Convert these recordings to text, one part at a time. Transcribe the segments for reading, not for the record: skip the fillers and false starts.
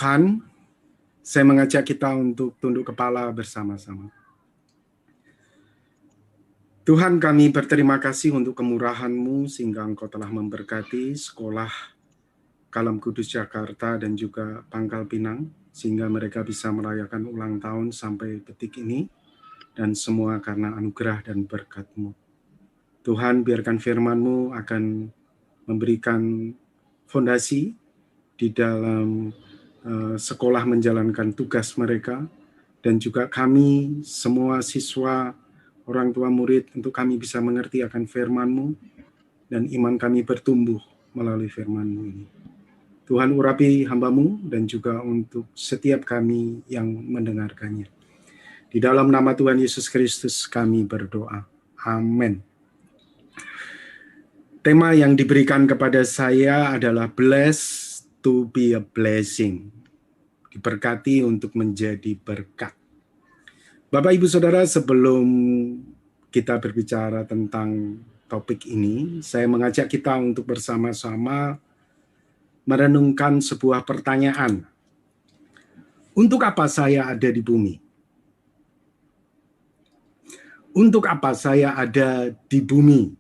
Tuhan, saya mengajak kita untuk tunduk kepala bersama-sama. Tuhan, kami berterima kasih untuk kemurahan-Mu sehingga Engkau telah memberkati sekolah Kalam Kudus Jakarta dan juga Pangkal Pinang, sehingga mereka bisa merayakan ulang tahun sampai detik ini, dan semua karena anugerah dan berkat-Mu. Tuhan, biarkan firman-Mu akan memberikan fondasi di dalam sekolah menjalankan tugas mereka, dan juga kami semua siswa, orang tua murid, untuk kami bisa mengerti akan firman-Mu, dan iman kami bertumbuh melalui firman-Mu ini. Tuhan, urapi hamba-Mu dan juga untuk setiap kami yang mendengarkannya. Di dalam nama Tuhan Yesus Kristus kami berdoa. Amin. Tema yang diberikan kepada saya adalah blessed to be a blessing. Diberkati untuk menjadi berkat. Bapak, Ibu, Saudara, sebelum kita berbicara tentang topik ini, saya mengajak kita untuk bersama-sama merenungkan sebuah pertanyaan. Untuk apa saya ada di bumi? Untuk apa saya ada di bumi?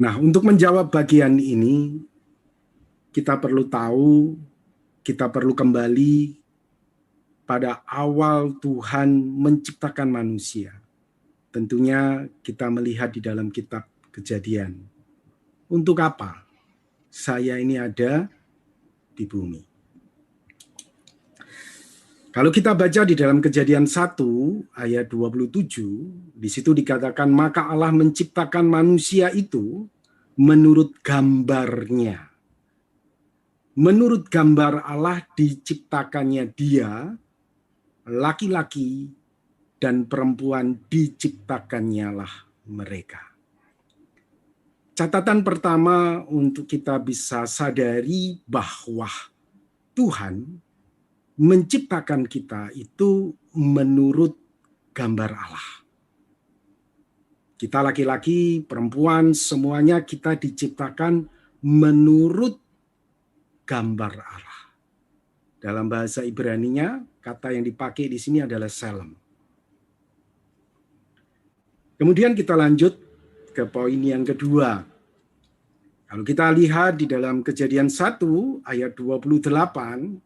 Nah, untuk menjawab bagian ini, kita perlu tahu, kita perlu kembali pada awal Tuhan menciptakan manusia. Tentunya kita melihat di dalam kitab Kejadian. Untuk apa saya ini ada di bumi? Kalau kita baca di dalam Kejadian 1 ayat 27, di situ dikatakan, maka Allah menciptakan manusia itu menurut gambarnya. Menurut gambar Allah diciptakannya dia, laki-laki dan perempuan diciptakannya lah mereka. Catatan pertama untuk kita bisa sadari bahwa Tuhan menciptakan kita itu menurut gambar Allah. Kita laki-laki, perempuan, semuanya kita diciptakan menurut gambar Allah. Dalam bahasa Ibraninya, kata yang dipakai di sini adalah Selem. Kemudian kita lanjut ke poin yang kedua. Kalau kita lihat di dalam Kejadian 1 ayat 28,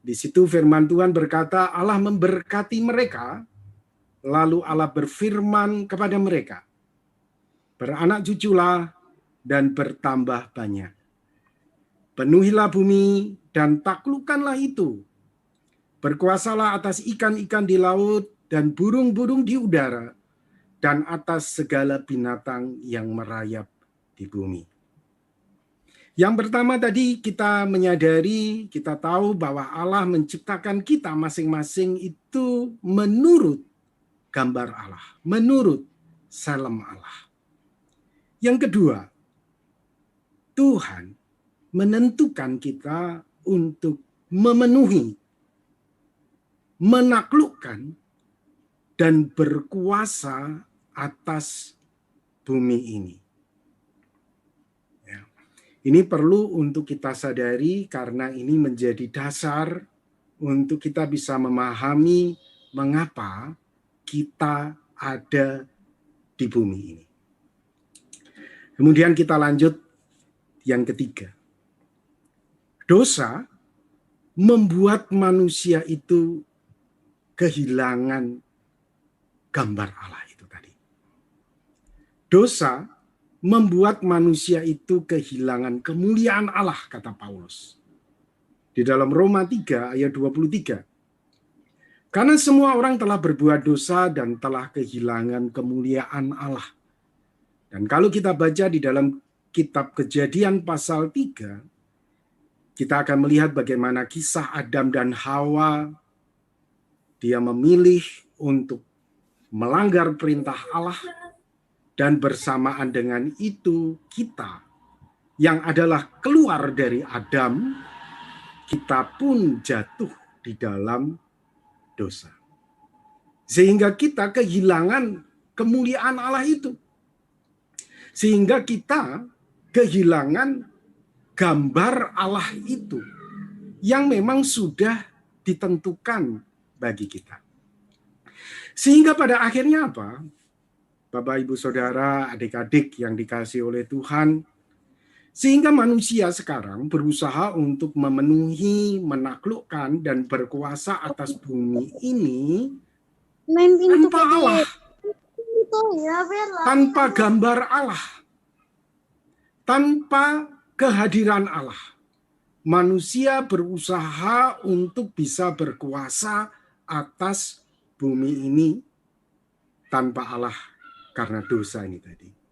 di situ firman Tuhan berkata, Allah memberkati mereka, lalu Allah berfirman kepada mereka, beranak cuculah dan bertambah banyak. Penuhilah bumi dan taklukkanlah itu. Berkuasalah atas ikan-ikan di laut dan burung-burung di udara dan atas segala binatang yang merayap di bumi. Yang pertama tadi kita menyadari, kita tahu bahwa Allah menciptakan kita masing-masing itu menurut gambar Allah, menurut Selem Allah. Yang kedua, Tuhan menentukan kita untuk memenuhi, menaklukkan, dan berkuasa atas bumi ini. Ya. Ini perlu untuk kita sadari karena ini menjadi dasar untuk kita bisa memahami mengapa kita ada di bumi ini. Kemudian kita lanjut yang ketiga. Dosa membuat manusia itu kehilangan gambar Allah itu tadi. Dosa membuat manusia itu kehilangan kemuliaan Allah, kata Paulus. Di dalam Roma 3 ayat 23. Karena semua orang telah berbuat dosa dan telah kehilangan kemuliaan Allah. Dan kalau kita baca di dalam kitab Kejadian pasal 3, kita akan melihat bagaimana kisah Adam dan Hawa. Dia memilih untuk melanggar perintah Allah, dan bersamaan dengan itu kita yang adalah keluar dari Adam, kita pun jatuh di dalam dosa. Sehingga kita kehilangan kemuliaan Allah itu. Sehingga kita kehilangan gambar Allah itu yang memang sudah ditentukan bagi kita. Sehingga pada akhirnya apa? Bapak, Ibu, Saudara, adik-adik yang dikasihi oleh Tuhan, sehingga manusia sekarang berusaha untuk memenuhi, menaklukkan, dan berkuasa atas bumi ini tanpa Allah, tanpa gambar Allah, tanpa kehadiran Allah. Manusia berusaha untuk bisa berkuasa atas bumi ini tanpa Allah karena dosa ini tadi.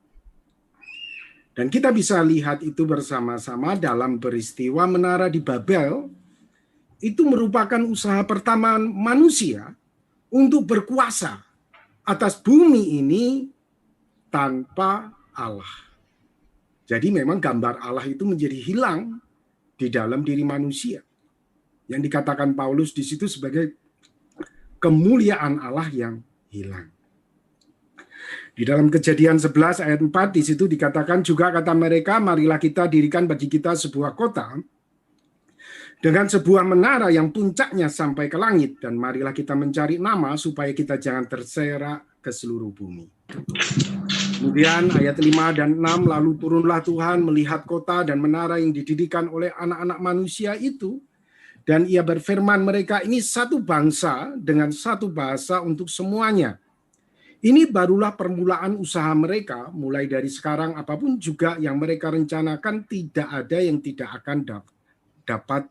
Dan kita bisa lihat itu bersama-sama dalam peristiwa Menara di Babel. Itu merupakan usaha pertama manusia untuk berkuasa atas bumi ini tanpa Allah. Jadi memang gambar Allah itu menjadi hilang di dalam diri manusia. Yang dikatakan Paulus di situ sebagai kemuliaan Allah yang hilang. Di dalam Kejadian 11 ayat 4 di situ dikatakan juga, kata mereka, marilah kita dirikan bagi kita sebuah kota dengan sebuah menara yang puncaknya sampai ke langit, dan marilah kita mencari nama supaya kita jangan terserak ke seluruh bumi. Kemudian ayat 5 dan 6, lalu turunlah Tuhan melihat kota dan menara yang didirikan oleh anak-anak manusia itu, dan ia berfirman, mereka ini satu bangsa dengan satu bahasa untuk semuanya. Ini barulah permulaan usaha mereka, mulai dari sekarang apapun juga yang mereka rencanakan tidak ada yang tidak akan dapat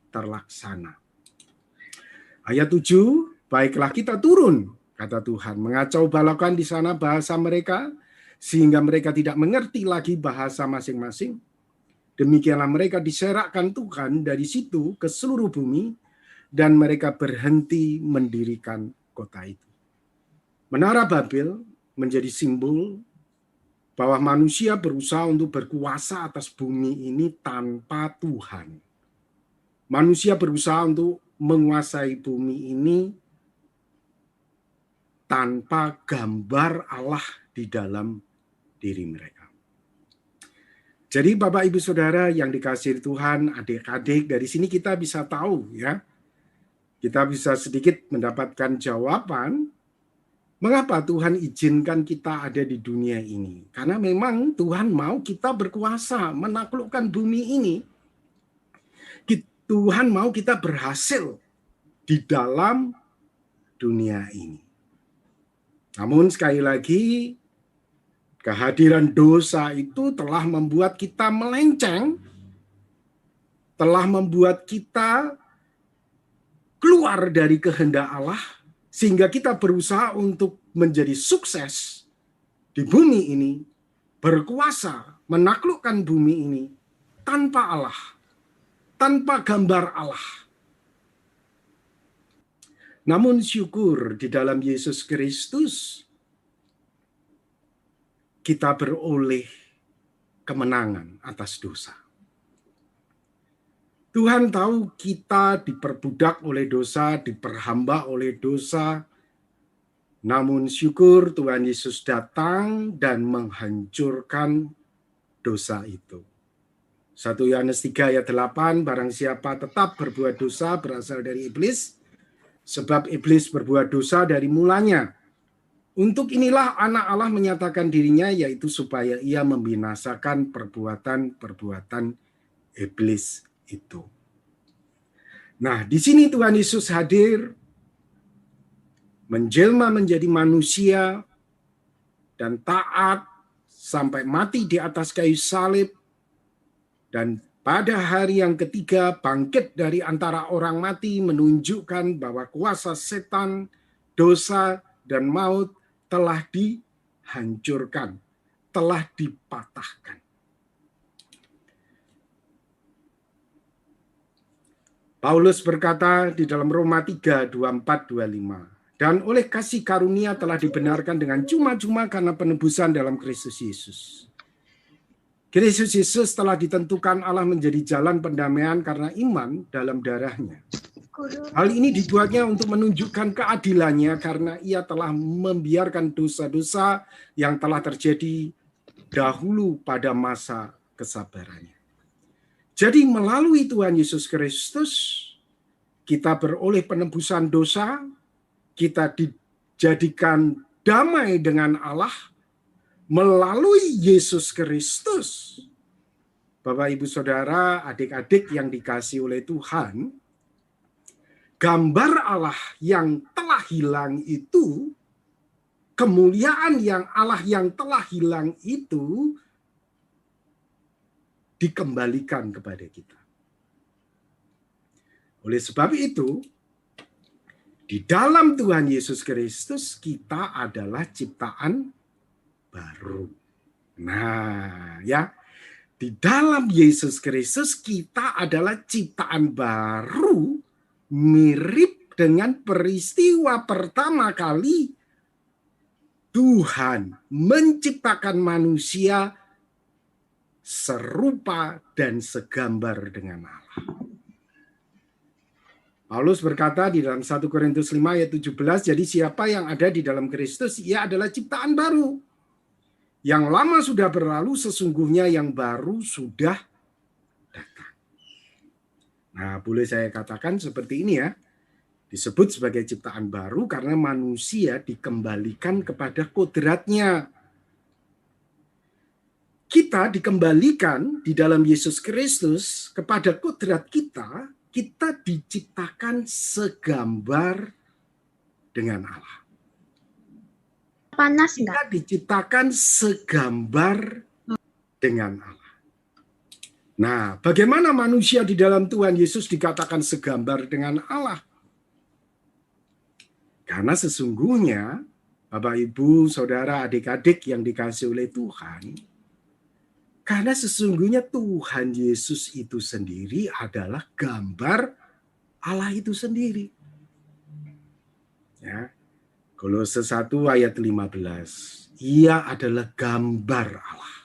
terlaksana. Ayat 7, baiklah kita turun, kata Tuhan, mengacau balaukan di sana bahasa mereka, sehingga mereka tidak mengerti lagi bahasa masing-masing. Demikianlah mereka diserakkan Tuhan dari situ ke seluruh bumi, dan mereka berhenti mendirikan kota itu. Menara Babel menjadi simbol bahwa manusia berusaha untuk berkuasa atas bumi ini tanpa Tuhan. Manusia berusaha untuk menguasai bumi ini tanpa gambar Allah di dalam diri mereka. Jadi Bapak, Ibu, Saudara yang dikasihi Tuhan, adik-adik, dari sini kita bisa tahu ya. Kita bisa sedikit mendapatkan jawaban mengapa Tuhan izinkan kita ada di dunia ini? Karena memang Tuhan mau kita berkuasa, menaklukkan bumi ini. Tuhan mau kita berhasil di dalam dunia ini. Namun sekali lagi, kehadiran dosa itu telah membuat kita melenceng, telah membuat kita keluar dari kehendak Allah, sehingga kita berusaha untuk menjadi sukses di bumi ini, berkuasa, menaklukkan bumi ini tanpa Allah, tanpa gambar Allah. Namun syukur di dalam Yesus Kristus, kita beroleh kemenangan atas dosa. Tuhan tahu kita diperbudak oleh dosa, diperhamba oleh dosa. Namun syukur Tuhan Yesus datang dan menghancurkan dosa itu. 1 Yohanes 3 ayat 8, barang siapa tetap berbuat dosa berasal dari iblis, sebab iblis berbuat dosa dari mulanya. Untuk inilah anak Allah menyatakan dirinya, yaitu supaya ia membinasakan perbuatan-perbuatan iblis itu. Nah, di sini Tuhan Yesus hadir, menjelma menjadi manusia, dan taat sampai mati di atas kayu salib, dan pada hari yang ketiga bangkit dari antara orang mati, menunjukkan bahwa kuasa setan, dosa, dan maut telah dihancurkan, telah dipatahkan. Paulus berkata di dalam Roma 3, 24, 25, dan oleh kasih karunia telah dibenarkan dengan cuma-cuma karena penebusan dalam Kristus Yesus. Kristus Yesus telah ditentukan Allah menjadi jalan pendamaian karena iman dalam darahnya. Hal ini dibuatnya untuk menunjukkan keadilannya karena ia telah membiarkan dosa-dosa yang telah terjadi dahulu pada masa kesabarannya. Jadi melalui Tuhan Yesus Kristus, kita beroleh penebusan dosa, kita dijadikan damai dengan Allah melalui Yesus Kristus. Bapak, Ibu, Saudara, adik-adik yang dikasihi oleh Tuhan, gambar Allah yang telah hilang itu, kemuliaan yang Allah yang telah hilang itu dikembalikan kepada kita. Oleh sebab itu, di dalam Tuhan Yesus Kristus kita adalah ciptaan baru. Nah, ya, di dalam Yesus Kristus kita adalah ciptaan baru, mirip dengan peristiwa pertama kali Tuhan menciptakan manusia serupa dan segambar dengan Allah. Paulus berkata di dalam 1 Korintus 5 ayat 17, jadi siapa yang ada di dalam Kristus, ia adalah ciptaan baru. Yang lama sudah berlalu, sesungguhnya yang baru sudah datang. Nah, boleh saya katakan seperti ini ya, disebut sebagai ciptaan baru karena manusia dikembalikan kepada kodratnya. Kita dikembalikan di dalam Yesus Kristus kepada kodrat kita, kita diciptakan segambar dengan Allah. Panas kita diciptakan segambar dengan Allah. Nah, bagaimana manusia di dalam Tuhan Yesus dikatakan segambar dengan Allah? Karena sesungguhnya, Bapak, Ibu, Saudara, adik-adik yang dikasihi oleh Tuhan, karena sesungguhnya Tuhan Yesus itu sendiri adalah gambar Allah itu sendiri. Ya. Kolose 1 ayat 15. Ia adalah gambar Allah.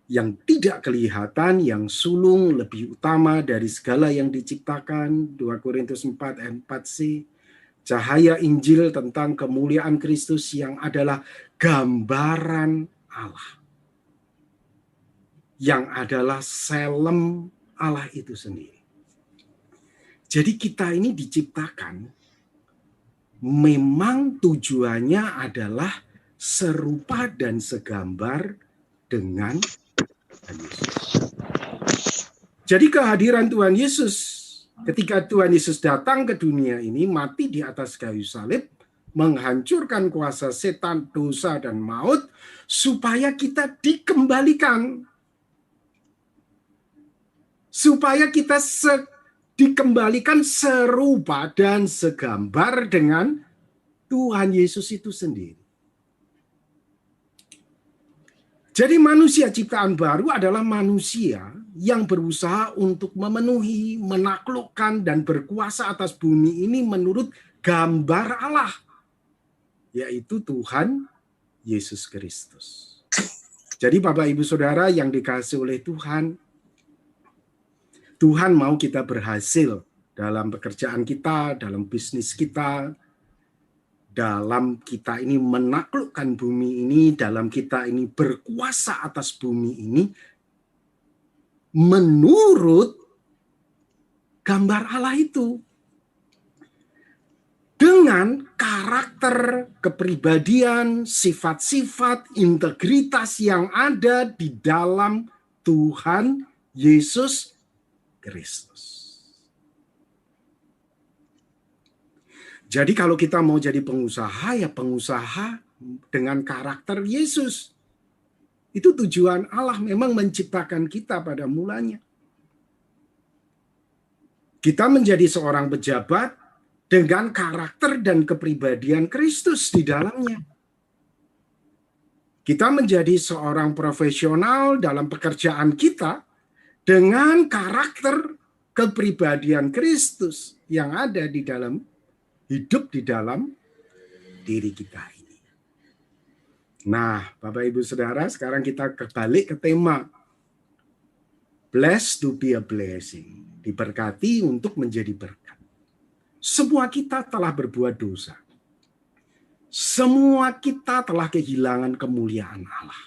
Yang tidak kelihatan, yang sulung, lebih utama dari segala yang diciptakan. 2 Korintus 4 ayat 4c. Cahaya Injil tentang kemuliaan Kristus yang adalah gambaran Allah. Yang adalah selem Allah itu sendiri. Jadi kita ini diciptakan memang tujuannya adalah serupa dan segambar dengan Tuhan Yesus. Jadi kehadiran Tuhan Yesus, ketika Tuhan Yesus datang ke dunia ini, mati di atas kayu salib, menghancurkan kuasa setan, dosa, dan maut, supaya kita dikembalikan. Supaya kita dikembalikan serupa dan segambar dengan Tuhan Yesus itu sendiri. Jadi manusia ciptaan baru adalah manusia yang berusaha untuk memenuhi, menaklukkan, dan berkuasa atas bumi ini menurut gambar Allah, yaitu Tuhan Yesus Kristus. Jadi Bapak, Ibu, Saudara yang dikasihi oleh Tuhan, Tuhan mau kita berhasil dalam pekerjaan kita, dalam bisnis kita, dalam kita ini menaklukkan bumi ini, dalam kita ini berkuasa atas bumi ini, menurut gambar Allah itu. Dengan karakter, kepribadian, sifat-sifat, integritas yang ada di dalam Tuhan Yesus Kristus. Jadi kalau kita mau jadi pengusaha, ya pengusaha dengan karakter Yesus. Itu tujuan Allah memang menciptakan kita pada mulanya. Kita menjadi seorang pejabat dengan karakter dan kepribadian Kristus di dalamnya. Kita menjadi seorang profesional dalam pekerjaan kita dengan karakter kepribadian Kristus yang ada di dalam hidup di dalam diri kita ini. Nah, Bapak, Ibu, Saudara, sekarang kita kembali ke tema blessed to be a blessing, diberkati untuk menjadi berkat. Semua kita telah berbuat dosa. Semua kita telah kehilangan kemuliaan Allah.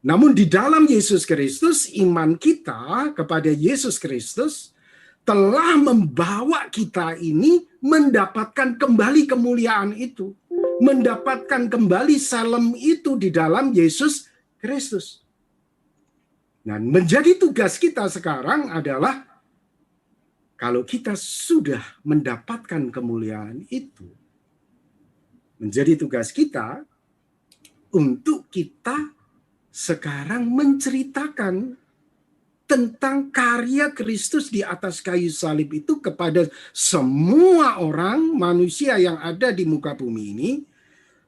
Namun di dalam Yesus Kristus, iman kita kepada Yesus Kristus telah membawa kita ini mendapatkan kembali kemuliaan itu. Mendapatkan kembali salam itu di dalam Yesus Kristus. Nah, menjadi tugas kita sekarang adalah kalau kita sudah mendapatkan kemuliaan itu, menjadi tugas kita untuk kita sekarang menceritakan tentang karya Kristus di atas kayu salib itu kepada semua orang manusia yang ada di muka bumi ini,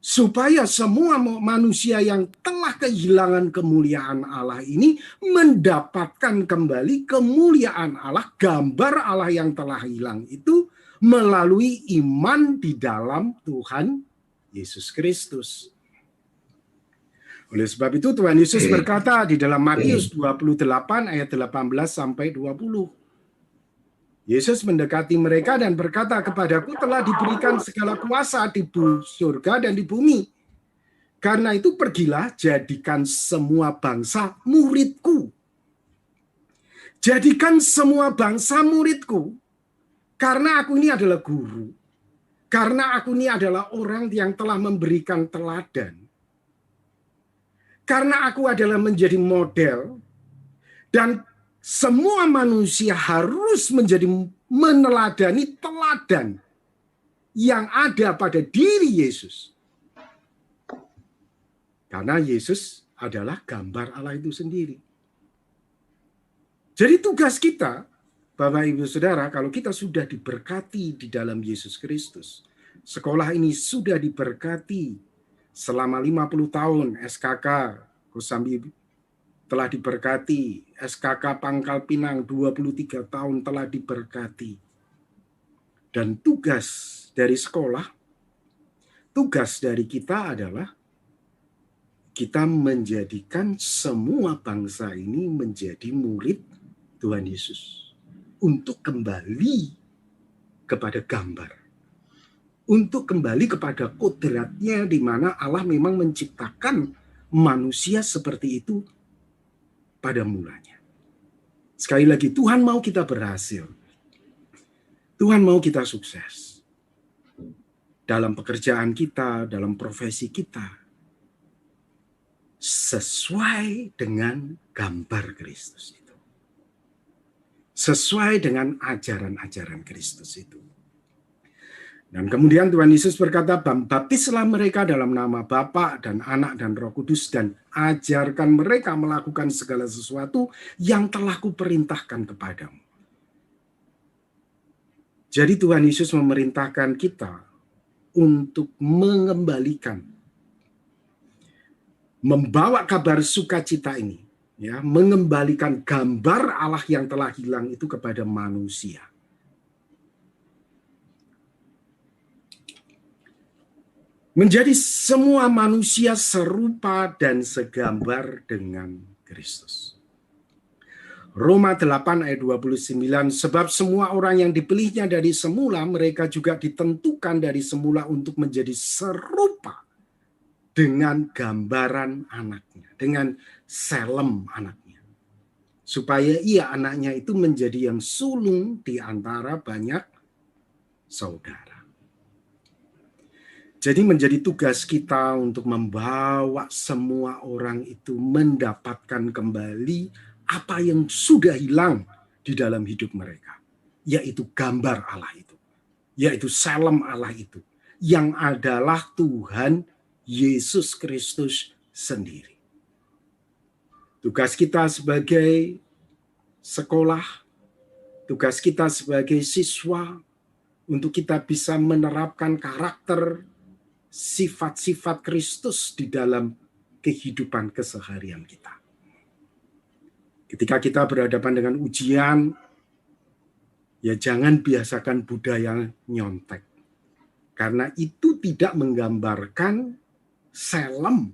supaya semua manusia yang telah kehilangan kemuliaan Allah ini mendapatkan kembali kemuliaan Allah, gambar Allah yang telah hilang itu melalui iman di dalam Tuhan Yesus Kristus. Oleh sebab itu Tuhan Yesus berkata di dalam Matius 28 ayat 18 sampai 20. Yesus mendekati mereka dan berkata, "Kepadaku telah diberikan segala kuasa di surga dan di bumi. Karena itu pergilah, jadikan semua bangsa muridku." Jadikan semua bangsa muridku. Karena aku ini adalah guru. Karena aku ini adalah orang yang telah memberikan teladan. Karena aku adalah menjadi model, dan semua manusia harus menjadi meneladani teladan yang ada pada diri Yesus. Karena Yesus adalah gambar Allah itu sendiri. Jadi tugas kita, Bapak Ibu Saudara, kalau kita sudah diberkati di dalam Yesus Kristus, sekolah ini sudah diberkati selama 50 tahun, SKK Kosambi telah diberkati, SKK Pangkal Pinang 23 tahun telah diberkati. Dan tugas dari sekolah, tugas dari kita adalah kita menjadikan semua bangsa ini menjadi murid Tuhan Yesus. Untuk kembali kepada gambar. Untuk kembali kepada kodratnya di mana Allah memang menciptakan manusia seperti itu pada mulanya. Sekali lagi, Tuhan mau kita berhasil. Tuhan mau kita sukses. Dalam pekerjaan kita, dalam profesi kita. Sesuai dengan gambar Kristus itu. Sesuai dengan ajaran-ajaran Kristus itu. Dan kemudian Tuhan Yesus berkata, "Baptislah mereka dalam nama Bapa dan Anak dan Roh Kudus, dan ajarkan mereka melakukan segala sesuatu yang telah kuperintahkan kepadamu." Jadi Tuhan Yesus memerintahkan kita untuk mengembalikan, membawa kabar sukacita ini, ya, mengembalikan gambar Allah yang telah hilang itu kepada manusia. Menjadi semua manusia serupa dan segambar dengan Kristus. Roma 8 ayat 29, sebab semua orang yang dipilihnya dari semula, mereka juga ditentukan dari semula untuk menjadi serupa dengan gambaran anaknya, dengan selem anaknya. Supaya ia anaknya itu menjadi yang sulung di antara banyak saudara. Jadi menjadi tugas kita untuk membawa semua orang itu mendapatkan kembali apa yang sudah hilang di dalam hidup mereka. Yaitu gambar Allah itu. Yaitu selem Allah itu. Yang adalah Tuhan Yesus Kristus sendiri. Tugas kita sebagai sekolah, tugas kita sebagai siswa, untuk kita bisa menerapkan karakter, sifat-sifat Kristus di dalam kehidupan keseharian kita. Ketika kita berhadapan dengan ujian, ya jangan biasakan budaya nyontek. Karena itu tidak menggambarkan selem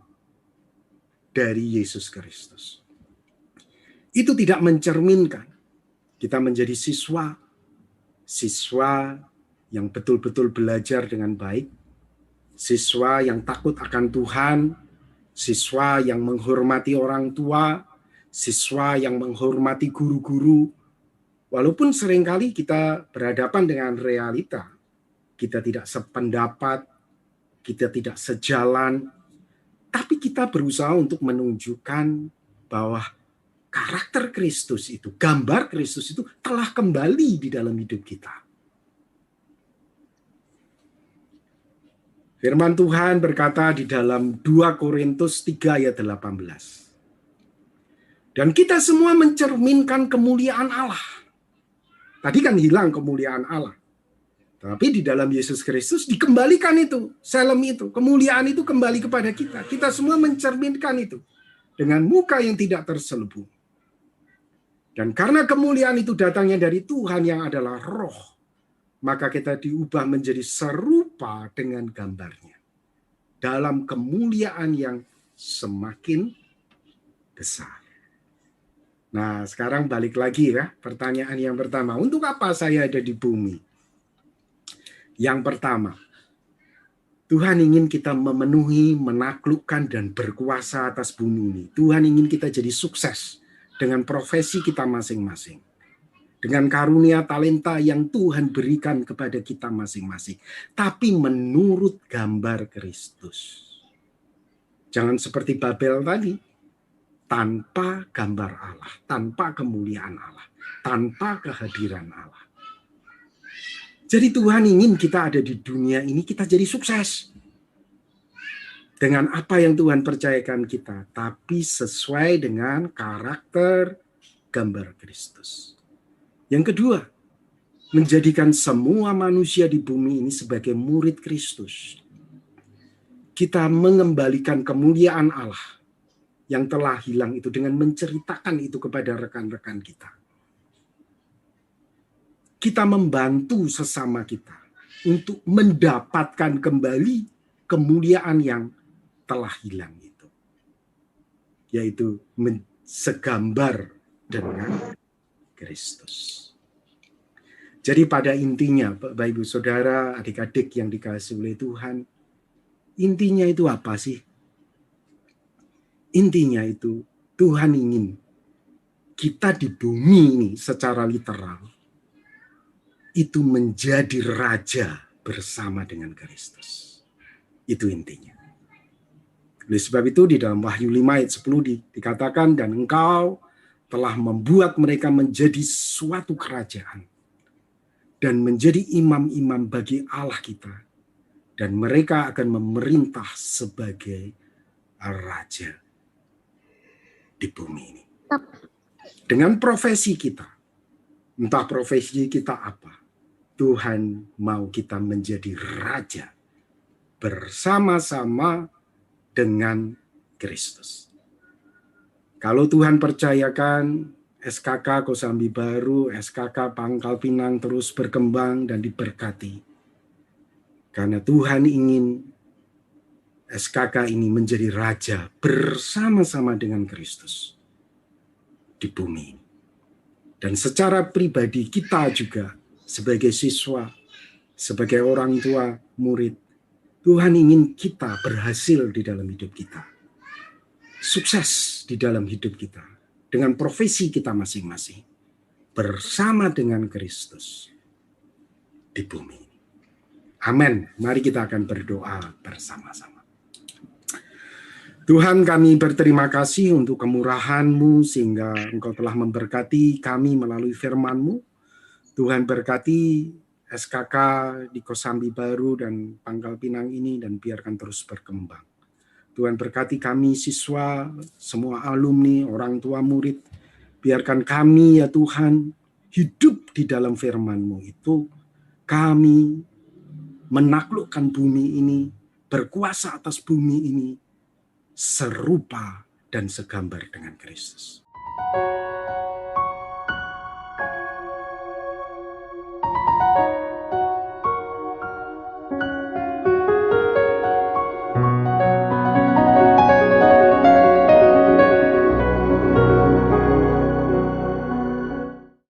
dari Yesus Kristus. Itu tidak mencerminkan kita menjadi siswa yang betul-betul belajar dengan baik, siswa yang takut akan Tuhan, Siswa yang menghormati orang tua, siswa yang menghormati guru-guru, walaupun seringkali kita berhadapan dengan realita, kita tidak sependapat, kita tidak sejalan, tapi kita berusaha untuk menunjukkan bahwa karakter Kristus itu, gambar Kristus itu telah kembali di dalam hidup kita. Firman Tuhan berkata di dalam 2 Korintus 3 ayat 18. Dan kita semua mencerminkan kemuliaan Allah. Tadi kan hilang kemuliaan Allah. Tapi di dalam Yesus Kristus dikembalikan itu, Shalom itu, kemuliaan itu kembali kepada kita. Kita semua mencerminkan itu dengan muka yang tidak terselubung. Dan karena kemuliaan itu datangnya dari Tuhan yang adalah Roh, maka kita diubah menjadi serupa dengan gambarnya. Dalam kemuliaan yang semakin besar. Nah, sekarang balik lagi ya, pertanyaan yang pertama. Untuk apa saya ada di bumi? Yang pertama, Tuhan ingin kita memenuhi, menaklukkan, dan berkuasa atas bumi ini. Tuhan ingin kita jadi sukses dengan profesi kita masing-masing. Dengan karunia talenta yang Tuhan berikan kepada kita masing-masing. Tapi menurut gambar Kristus. Jangan seperti Babel tadi. Tanpa gambar Allah, tanpa kemuliaan Allah, tanpa kehadiran Allah. Jadi Tuhan ingin kita ada di dunia ini, kita jadi sukses. Dengan apa yang Tuhan percayakan kita, tapi sesuai dengan karakter gambar Kristus. Yang kedua, menjadikan semua manusia di bumi ini sebagai murid Kristus. Kita mengembalikan kemuliaan Allah yang telah hilang itu dengan menceritakan itu kepada rekan-rekan kita. Kita membantu sesama kita untuk mendapatkan kembali kemuliaan yang telah hilang itu. Yaitu segambar dengan Kristus. Jadi pada intinya, Bapak Ibu Saudara, adik-adik yang dikasihi oleh Tuhan, intinya itu apa sih? Intinya itu Tuhan ingin kita di bumi ini secara literal itu menjadi raja bersama dengan Kristus. Itu intinya. Oleh sebab itu di dalam Wahyu 5 ayat 10 dikatakan, dan engkau telah membuat mereka menjadi suatu kerajaan dan menjadi imam-imam bagi Allah kita, dan mereka akan memerintah sebagai raja di bumi ini. Dengan profesi kita, entah profesi kita apa, Tuhan mau kita menjadi raja bersama-sama dengan Kristus. Kalau Tuhan percayakan SKK Kosambi Baru, SKK Pangkal Pinang terus berkembang dan diberkati. Karena Tuhan ingin SKK ini menjadi raja bersama-sama dengan Kristus di bumi ini. Dan secara pribadi kita juga sebagai siswa, sebagai orang tua, murid, Tuhan ingin kita berhasil di dalam hidup kita. Sukses di dalam hidup kita. Dengan profesi kita masing-masing. Bersama dengan Kristus di bumi. Amin. Mari kita akan berdoa bersama-sama. Tuhan, kami berterima kasih untuk kemurahan-Mu sehingga Engkau telah memberkati kami melalui firman-Mu. Tuhan berkati SKK di Kosambi Baru dan Pangkal Pinang ini dan biarkan terus berkembang. Tuhan berkati kami siswa, semua alumni, orang tua murid. Biarkan kami ya Tuhan hidup di dalam firman-Mu itu. Kami menaklukkan bumi ini, berkuasa atas bumi ini, serupa dan segambar dengan Kristus.